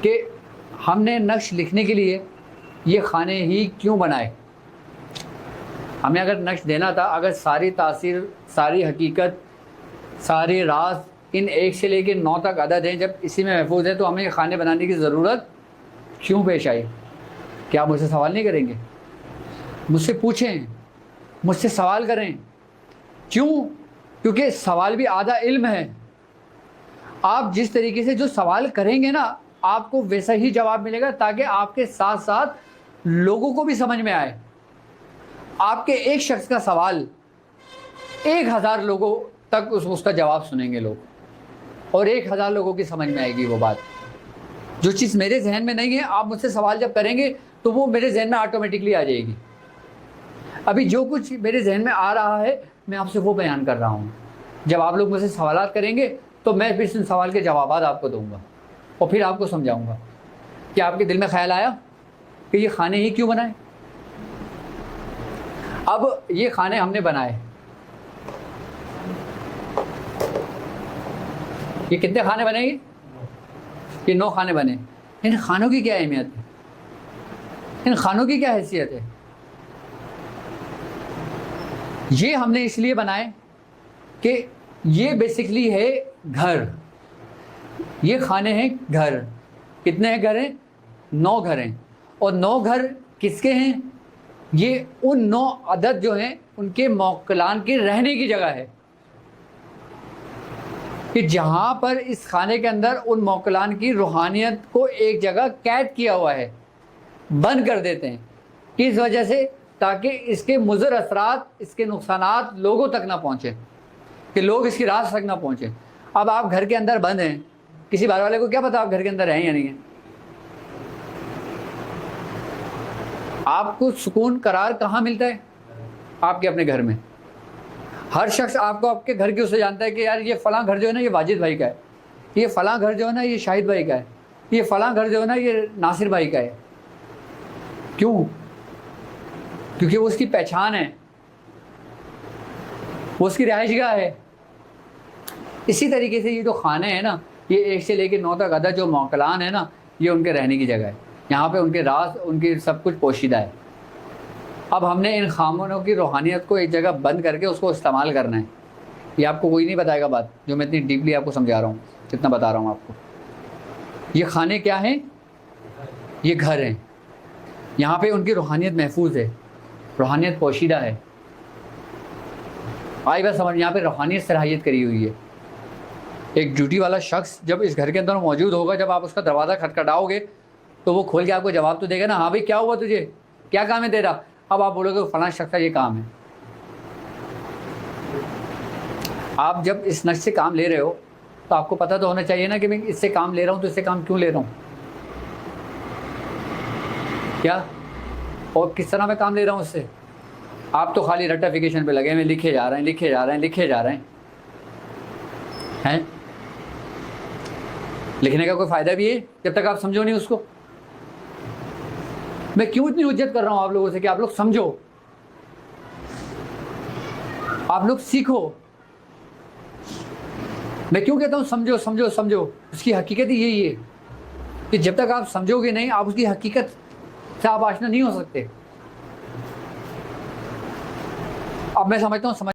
کہ ہم نے نقش لکھنے کے لیے یہ کھانے ہی کیوں بنائے. ہمیں اگر نقش دینا تھا، اگر ساری تاثیر، ساری حقیقت، سارے راز ان 1 سے لے کے 9 تک عدد ہیں، جب اسی میں محفوظ ہے تو ہمیں یہ کھانے بنانے کی ضرورت کیوں پیش آئی؟ کیا آپ مجھ سے سوال نہیں کریں گے؟ مجھ سے پوچھیں، مجھ سے سوال کریں. کیوں؟ کیونکہ سوال بھی آدھا علم ہے. آپ جس طریقے سے جو سوال کریں گے نا، آپ کو ویسا ہی جواب ملے گا، تاکہ آپ کے ساتھ ساتھ لوگوں کو بھی سمجھ میں آئے. آپ کے ایک شخص کا سوال 1000 لوگوں تک اس کا جواب سنیں گے لوگ، اور 1000 لوگوں کی سمجھ میں آئے گی وہ بات. جو چیز میرے ذہن میں نہیں ہے، آپ مجھ سے سوال جب کریں گے تو وہ میرے ذہن میں آٹومیٹکلی آ جائے گی. ابھی جو کچھ میرے ذہن میں آ رہا ہے میں آپ سے وہ بیان کر رہا ہوں. جب آپ لوگ مجھ سے سوالات کریں گے تو میں پھر ان سوال کے جوابات آپ کو دوں گا، اور پھر آپ کو سمجھاؤں گا. کیا آپ کے دل میں خیال آیا کہ یہ کھانے ہی کیوں بنائے؟ اب یہ کھانے ہم نے بنائے، یہ کتنے کھانے بنے گے؟ یہ 9 کھانے بنے. ان کھانوں کی کیا اہمیت ہے؟ ان کھانوں کی کیا حیثیت ہے؟ یہ ہم نے اس لیے بنائے کہ یہ بیسکلی ہے گھر. یہ کھانے ہیں گھر. کتنے ہیں گھر ہیں؟ 9 گھر ہیں. اور 9 گھر کس کے ہیں؟ یہ ان 9 عدد جو ہیں ان کے موکلان کی رہنے کی جگہ ہے، کہ جہاں پر اس کھانے کے اندر ان موکلان کی روحانیت کو ایک جگہ قید کیا ہوا ہے، بند کر دیتے ہیں. کس وجہ سے؟ تاکہ اس کے مضر اثرات، اس کے نقصانات لوگوں تک نہ پہنچے، کہ لوگ اس کی راز تک نہ پہنچے. اب آپ گھر کے اندر بند ہیں، کسی باہر والے کو کیا پتا آپ گھر کے اندر ہیں یا نہیں ہیں؟ آپ کو سکون قرار کہاں ملتا ہے؟ آپ کے اپنے گھر میں. ہر شخص آپ کو آپ کے گھر کی اس سے جانتا ہے کہ یار یہ فلاں گھر جو ہے نا یہ واجد بھائی کا ہے، یہ فلاں گھر جو ہے نا یہ شاہد بھائی کا ہے، یہ فلاں گھر جو ہے نا یہ ناصر بھائی کا ہے. کیوں؟ کیونکہ وہ اس کی پہچان ہے، وہ اس کی رہائش گاہ ہے. اسی طریقے سے یہ جو کھانے ہیں نا، یہ 1 سے لے کے 9 تک عدد جو موکلان ہے نا، یہ ان کے رہنے کی جگہ ہے. یہاں پہ ان کے راز، ان کی سب کچھ پوشیدہ ہے. اب ہم نے ان خامنوں کی روحانیت کو ایک جگہ بند کر کے اس کو استعمال کرنا ہے. یہ آپ کو کوئی نہیں بتائے گا بات جو میں اتنی ڈیپلی آپ کو سمجھا رہا ہوں، جتنا بتا رہا ہوں آپ کو. یہ کھانے کیا ہیں؟ یہ گھر ہیں. یہاں پہ ان کی روحانیت محفوظ ہے، روحانیت پوشیدہ ہے. آئی بات سمجھ؟ یہاں پہ روحانیت صلاحیت کری ہوئی ہے. ایک ڈیوٹی والا شخص جب اس گھر کے اندر موجود ہوگا، جب آپ اس کا دروازہ کھٹکھٹاؤ گے تو وہ کھول کے آپ کو جواب تو دے گا نا، ہاں بھائی کیا ہوا تجھے، کیا کام ہے تیرا؟ اب آپ بولو گے فلاں شخص کا یہ کام ہے. آپ جب اس نقش سے کام لے رہے ہو تو آپ کو پتہ تو ہونا چاہیے نا کہ میں اس سے کام لے رہا ہوں تو اس سے کام کیوں لے رہا ہوں، کیا اور کس طرح میں کام لے رہا ہوں اس سے. آپ تو خالی رٹیفیکیشن پہ لگے ہوئے، لکھے جا رہے ہیں، لکھے جا رہے ہیں، لکھے جا رہے ہیں. لکھنے کا کوئی فائدہ بھی ہے جب تک آپ سمجھو نہیں اس کو. میں کیوں اتنی حجت کر رہا ہوں آپ لوگوں سے کہ آپ لوگ سمجھو، آپ لوگ سیکھو. میں کیوں کہتا ہوں سمجھو سمجھو سمجھو؟ اس کی حقیقت ہی یہی ہے کہ جب تک آپ سمجھو گے نہیں، آپ اس کی حقیقت سے آپ آشنا نہیں ہو سکتے. اب میں سمجھتا ہوں